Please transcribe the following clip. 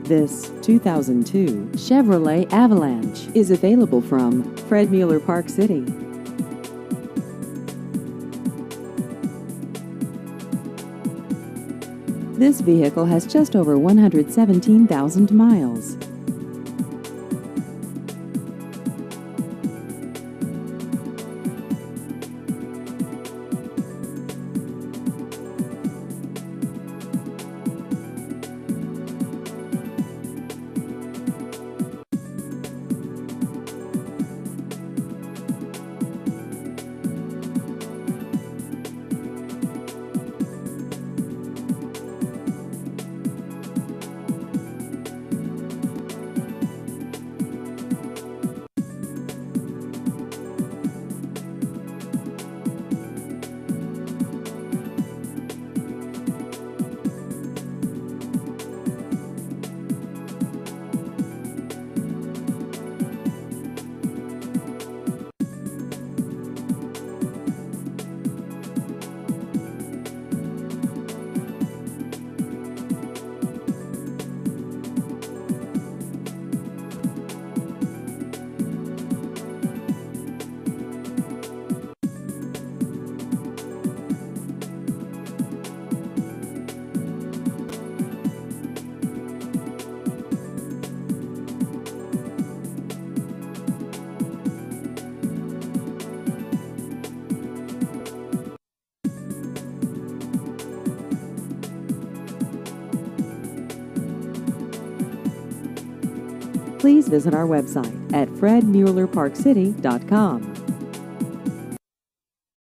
This 2002 Chevrolet Avalanche is available from Fred Mueller Park City. This vehicle has just over 117,000 miles. Please visit our website at fredmuellerparkcity.com.